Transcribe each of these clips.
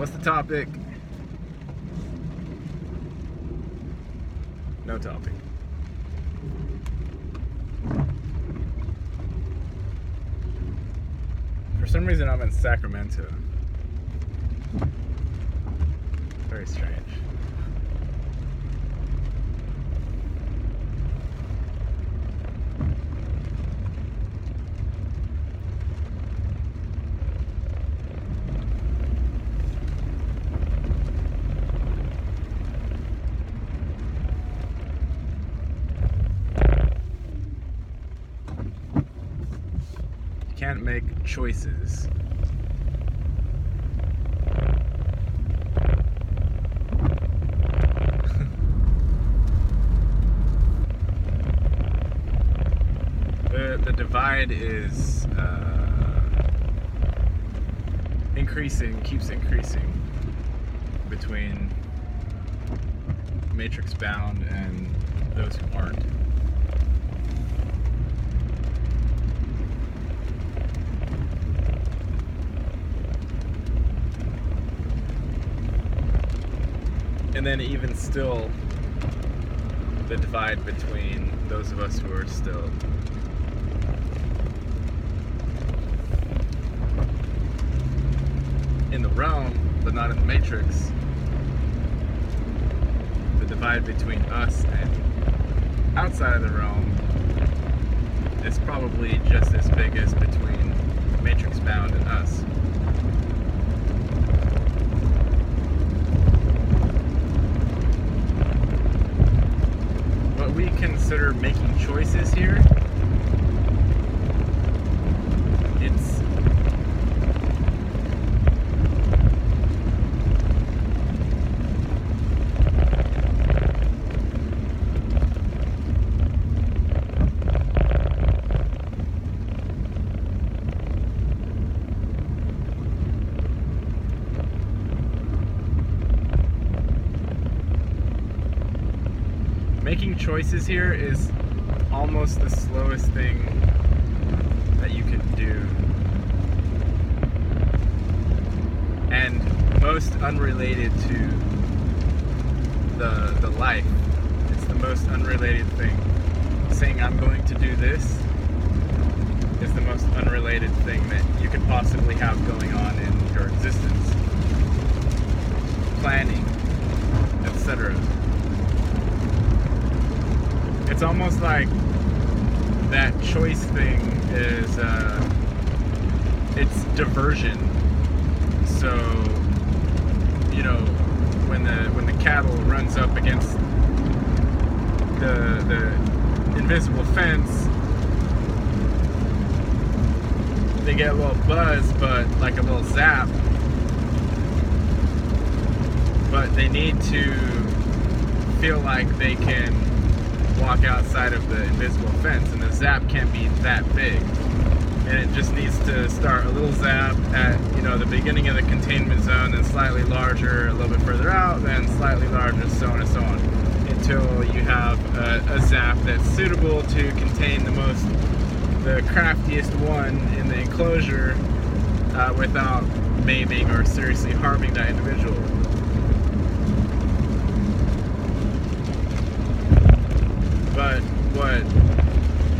What's the topic? No topic. For some reason, I'm in Sacramento. Very strange. You can't make choices. The divide is increasing, keeps increasing between matrix bound and those who aren't. And then even still, the divide between those of us who are still in the realm, but not in the matrix. The divide between us and outside of the realm is probably just as big as between matrix bound and us. What we consider making choices here, it's making choices here is almost the slowest thing that you can do, and most unrelated to the life. It's the most unrelated thing. Saying I'm going to do this is the most unrelated thing that you could possibly have going on in your existence. Planning, etc. It's almost like that choice thing is it's diversion. So, you know, when the cattle runs up against the invisible fence, they get a little buzz, but like a little zap. But they need to feel like they can walk outside of the invisible fence, and the zap can't be that big, and it just needs to start a little zap at, you know, the beginning of the containment zone, then slightly larger a little bit further out, then slightly larger, so on and so on, until you have a zap that's suitable to contain the craftiest one in the enclosure without maiming or seriously harming that individual. But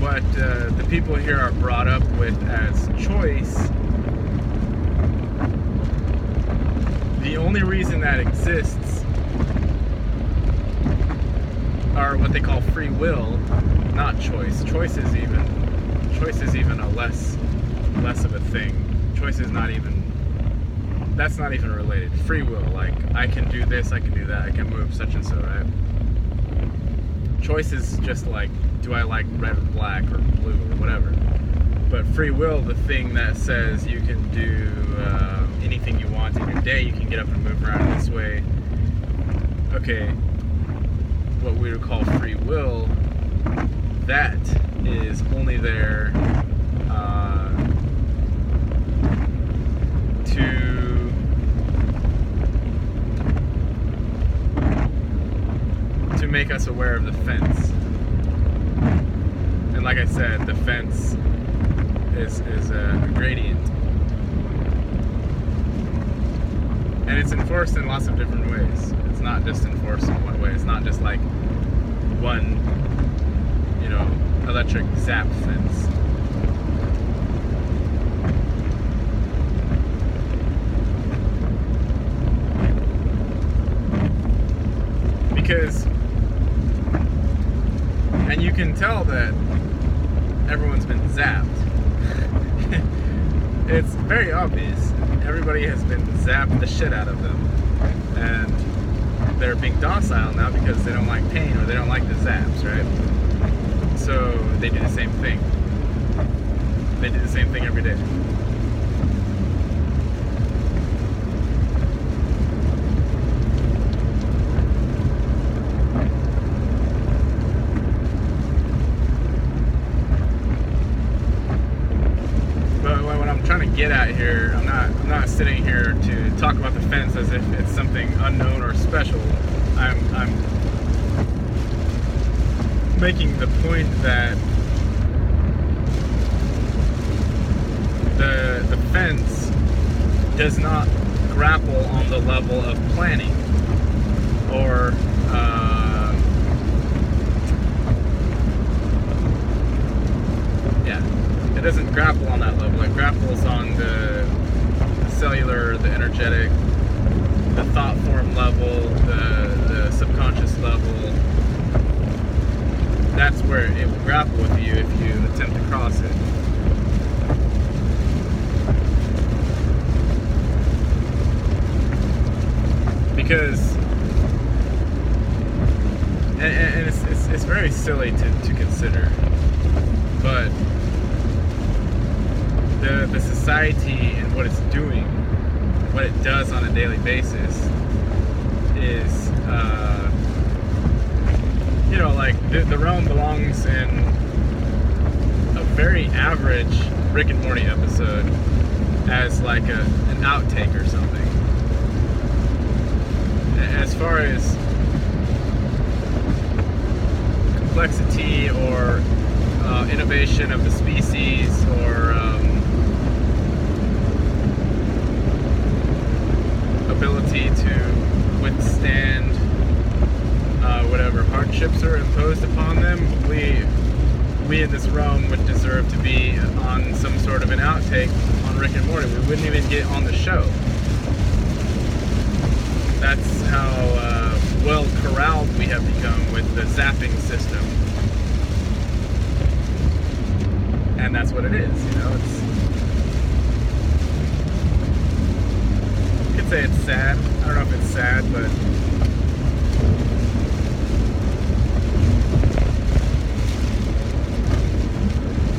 what the people here are brought up with as choice, the only reason that exists are what they call free will, not choice. Choice is even a less of a thing. Choice is not even, that's not even related. Free will, like I can do this, I can do that, I can move such and so, right? Choice is just like, do I like red or black or blue or whatever. But free will, the thing that says you can do anything you want in your day, you can get up and move around this way. Okay, what we would call free will, that is only there to make us aware of the fence. And like I said, the fence is a gradient. And it's enforced in lots of different ways. It's not just enforced in one way. It's not just like one, electric zap fence. Because, and you can tell that everyone's been zapped. It's very obvious. Everybody has been zapped the shit out of them. And they're being docile now because they don't like pain or they don't like the zaps, right? So they do the same thing. They do the same thing every day. But what I'm trying to get at here, I'm not sitting here to talk about the fence as if it's something unknown or special. I'm making the point that the fence does not grapple on the level of planning or it doesn't grapple on that level. It grapples on the cellular, the energetic, the thought form level, the subconscious level. That's where it will grapple with you if you attempt to cross it. Because, and it's very silly to consider, but the society and what it's doing, what it does on a daily basis is, like the realm belongs in a very average Rick and Morty episode as like an outtake or something. As far as complexity or innovation of the species or ability to withstand whatever hardships are imposed upon them, we in this realm would deserve to be on some sort of an outtake on Rick and Morty. We wouldn't even get on the show. That's how well corralled we have become with the zapping system. And that's what it is, it's, you could say it's sad. I don't know if it's sad, but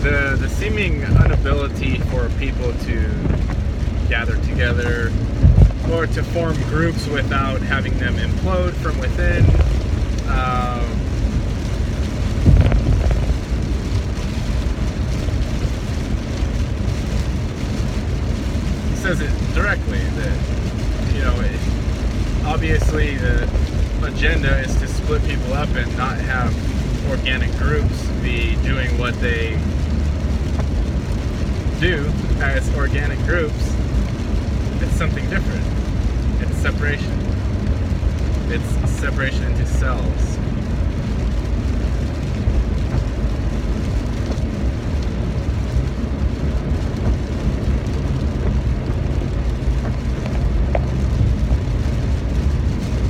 the seeming inability for people to gather together or to form groups without having them implode from within. He says it directly that, obviously the agenda is to split people up and not have organic groups be doing what they do as organic groups. It's something different. It's separation. It's separation into cells.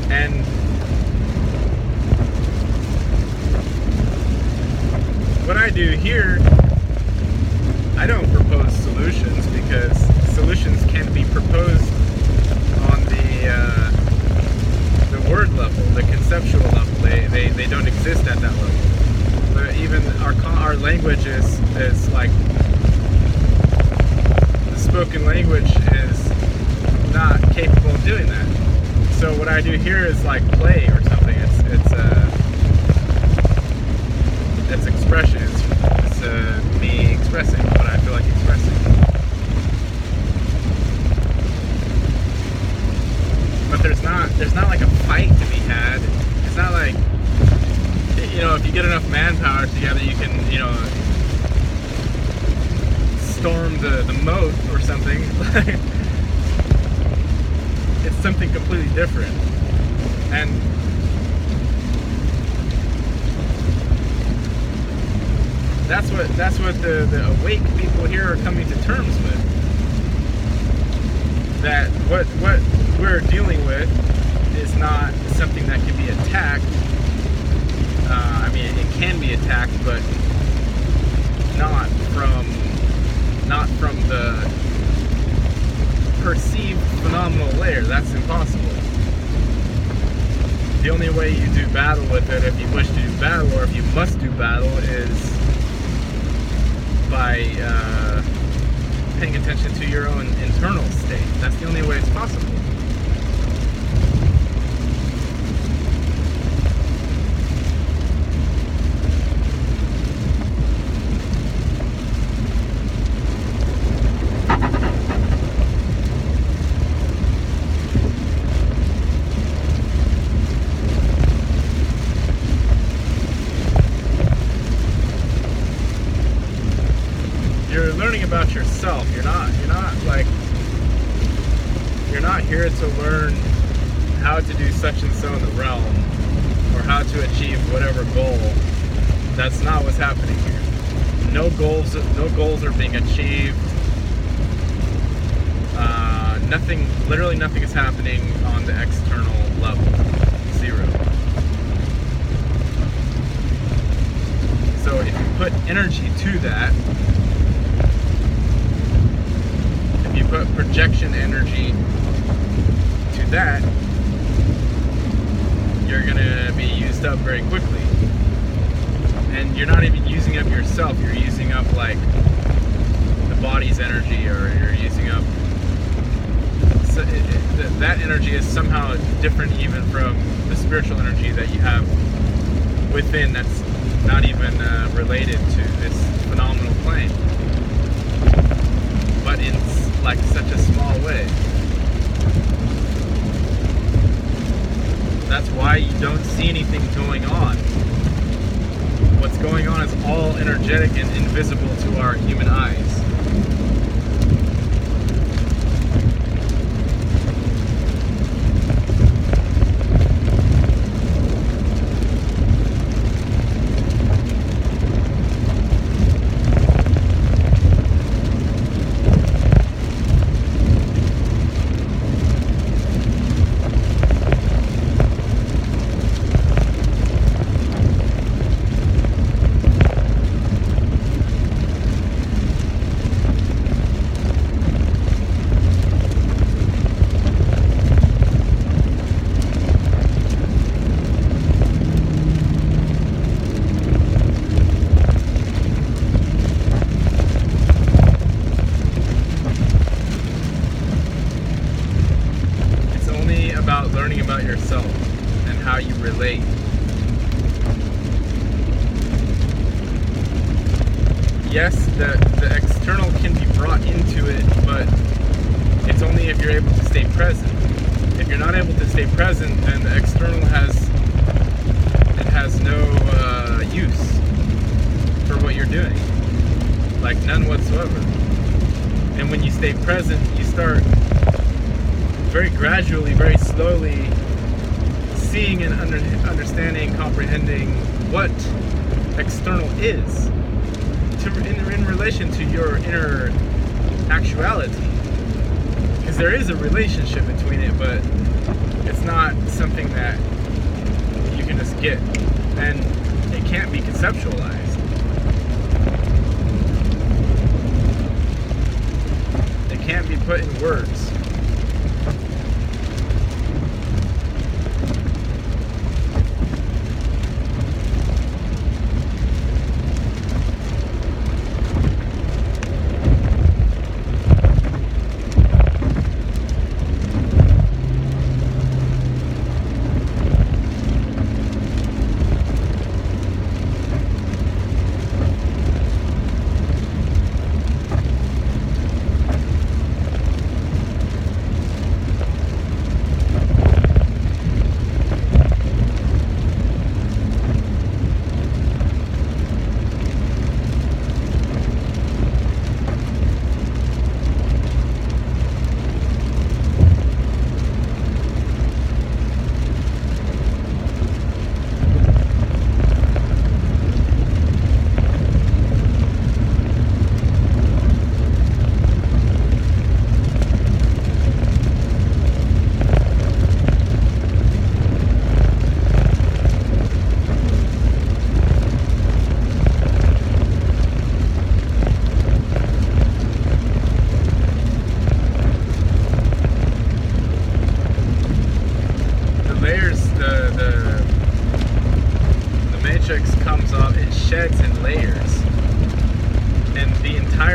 And what I do here, I don't propose solutions because solutions can't be proposed on the word level, the conceptual level. They don't exist at that level. But even our language is like, the spoken language is not capable of doing that. So what I do here is like play or something. It's expression. It's me expressing what I feel like expressing. But there's not like a fight to be had. It's not like, if you get enough manpower together, you can, storm the moat or something. it's something completely different. And that's what the awake people here are coming to terms with. That what we're dealing with is not something that can be attacked. I mean, it can be attacked, but not from the perceived phenomenal layer. That's impossible. The only way you do battle with it, if you wish to do battle, or if you must do battle, is by paying attention to your own internal state. That's the only way it's possible. You're learning about yourself. You're not here to learn how to do such and so in the realm, or how to achieve whatever goal. That's not what's happening here. No goals are being achieved. Literally nothing is happening on the external level. Zero. So if you put energy to that, if you put projection energy to that, you're gonna be used up very quickly. And you're not even using up yourself, you're using up like the body's energy, or you're using up that energy is somehow different even from the spiritual energy that you have within, that's not even related to this phenomenal plane, but in like such a small way. That's why you don't see anything going on. What's going on is all energetic and invisible to our human eyes. Learning about yourself and how you relate. Yes, the external can be brought into it, but it's only if you're able to stay present. If you're not able to stay present, then the external has no use for what you're doing, like none whatsoever. And when you stay present, you start very gradually, very slowly seeing and understanding, comprehending what external is in relation to your inner actuality. Because there is a relationship between it, but it's not something that you can just get, and it can't be conceptualized. It can't be put in words.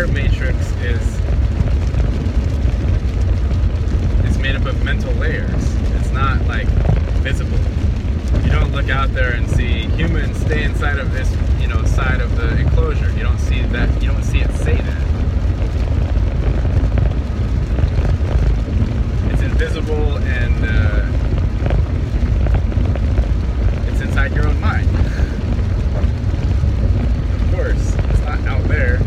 entire matrix is made up of mental layers. It's not like visible. You don't look out there and see humans stay inside of this, side of the enclosure. You don't see that. You don't see it say that. It's invisible, and it's inside your own mind. Of course, it's not out there.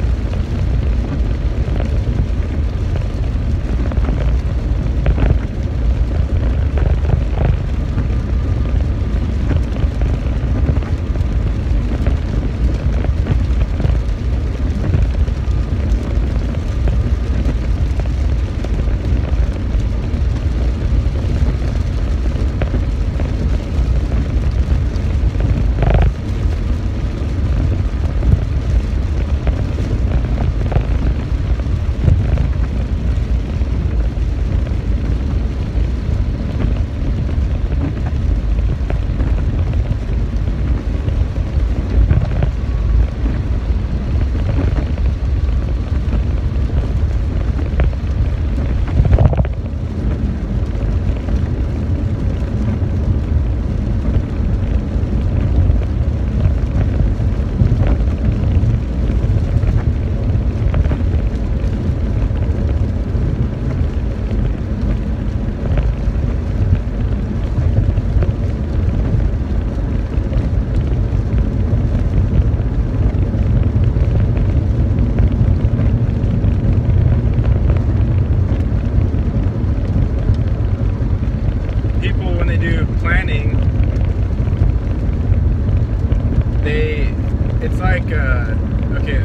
It's like, okay,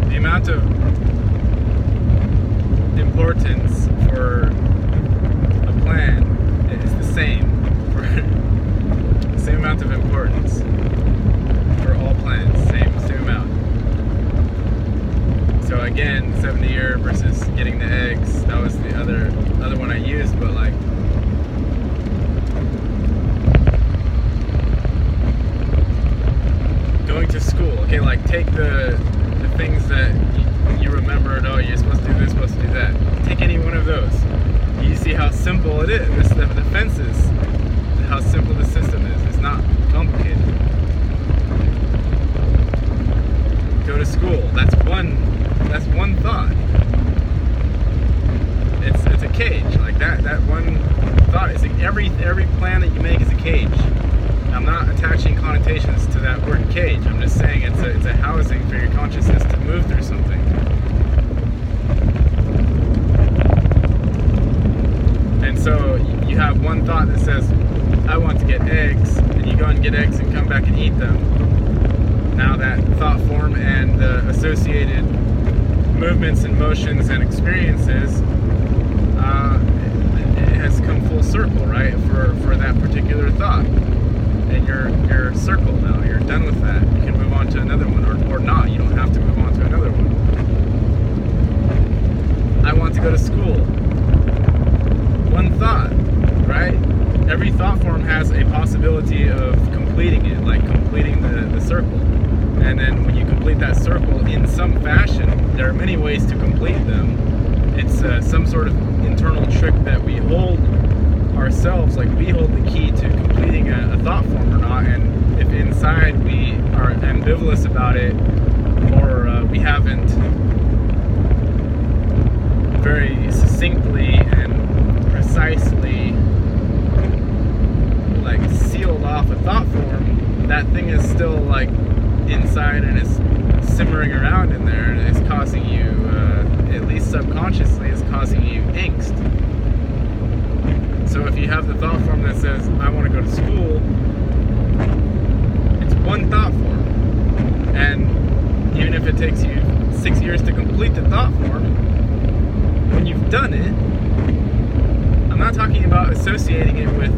the amount of importance for a plan is the same, for the same amount of importance for all plans, same amount. So again, 70-year versus getting the eggs, that was the other one I used, but like, going to school, okay, like take the things that you remembered, oh, you're supposed to do this, supposed to do that. Take any one of those. You see how simple it is. The fences, how simple the system is. It's not complicated. Go to school. That's one thought. It's a cage. Like that one thought. It's like every plan that you make is a cage. I'm not attaching connotations to that word cage. I'm just saying it's a housing for your consciousness to move through something. And so you have one thought that says, I want to get eggs, and you go and get eggs and come back and eat them. Now that thought form and the associated movements and motions and experiences, it has come full circle, right, for that particular thought. And you're circled now. You're done with that. You can move on to another one, or not. You don't have to move on to another one. I want to go to school. One thought, right? Every thought form has a possibility of completing it, like completing the circle. And then when you complete that circle in some fashion, there are many ways to complete them. It's some sort of internal trick that we hold ourselves, like we hold the key to completing a thought form or not, and if inside we are ambivalent about it, or we haven't very succinctly and precisely like sealed off a thought form, that thing is still like inside and is simmering around in there, and it's causing you, at least subconsciously, it's causing you angst. So if you have the thought form that says, I want to go to school, it's one thought form. And even if it takes you 6 years to complete the thought form, when you've done it, I'm not talking about associating it with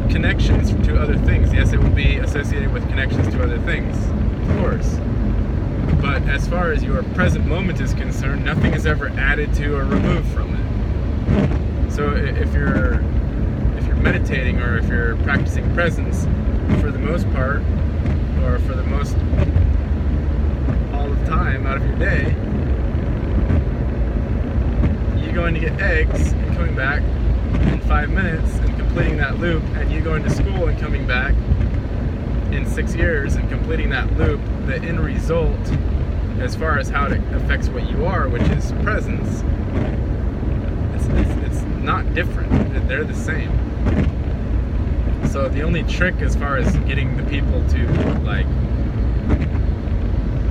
connections to other things. Yes, it will be associated with connections to other things, of course. But as far as your present moment is concerned, nothing is ever added to or removed from it. So if you're meditating, or if you're practicing presence, for the most part, or for the most all the time out of your day, going to get eggs and coming back in 5 minutes and completing that loop, and you going to school and coming back in 6 years and completing that loop, the end result, as far as how it affects what you are, which is presence, it's not different. They're the same. So the only trick as far as getting the people to like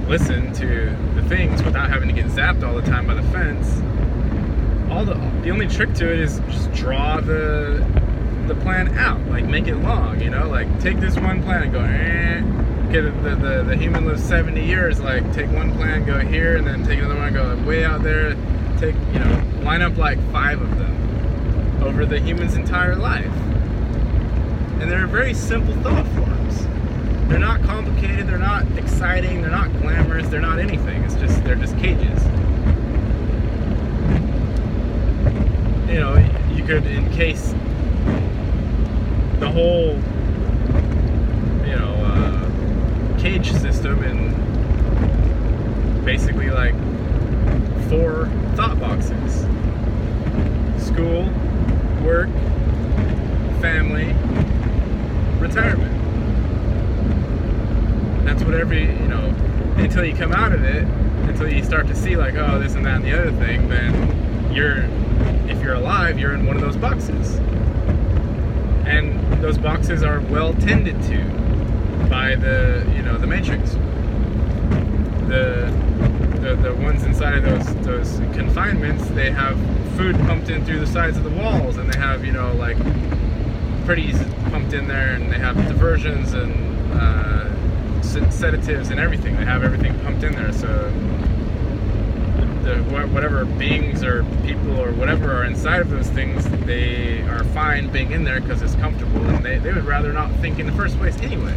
listen to the things without having to get zapped all the time by the fence, the only trick to it is just draw the plan out, like make it long, you know, like take this one plan and go, okay, the human lives 70 years, like take one plan, go here, and then take another one, go way out there, take, you know, line up like 5 of them over the human's entire life. And they're very simple thought forms. They're not complicated, they're not exciting, they're not glamorous, they're not anything. It's just, they're just cages. You know, you could encase the whole, you know, cage system in basically like 4 thought boxes. School, work, family, retirement. That's what every, you know, until you come out of it, until you start to see like, oh, this and that and the other thing, then you're, if you're alive, you're in one of those boxes. And those boxes are well tended to by the, you know, the matrix. The ones inside of those confinements, they have food pumped in through the sides of the walls, and they have, you know, like pretties pumped in there, and they have diversions and sedatives and everything. They have everything pumped in there, so whatever beings or people or whatever are inside of those things, they are fine being in there because it's comfortable, and they would rather not think in the first place anyway.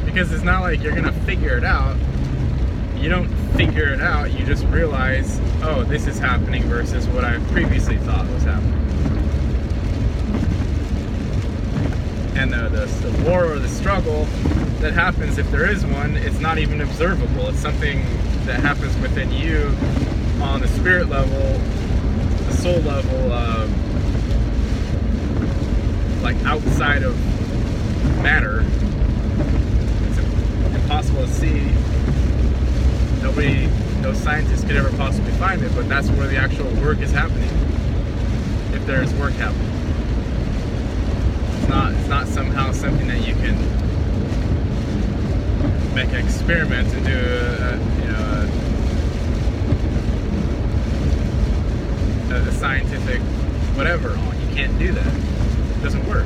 Because it's not like you're gonna figure it out. You don't figure it out, you just realize, oh, this is happening versus what I previously thought was happening. And the war or the struggle that happens, if there is one, it's not even observable. It's something that happens within you on the spirit level, the soul level, like outside of matter. It's impossible to see. No scientist could ever possibly find it, but that's where the actual work is happening. If there's work happening. It's not somehow something that you can make an experiment and do a scientific whatever on. You can't do that. It doesn't work.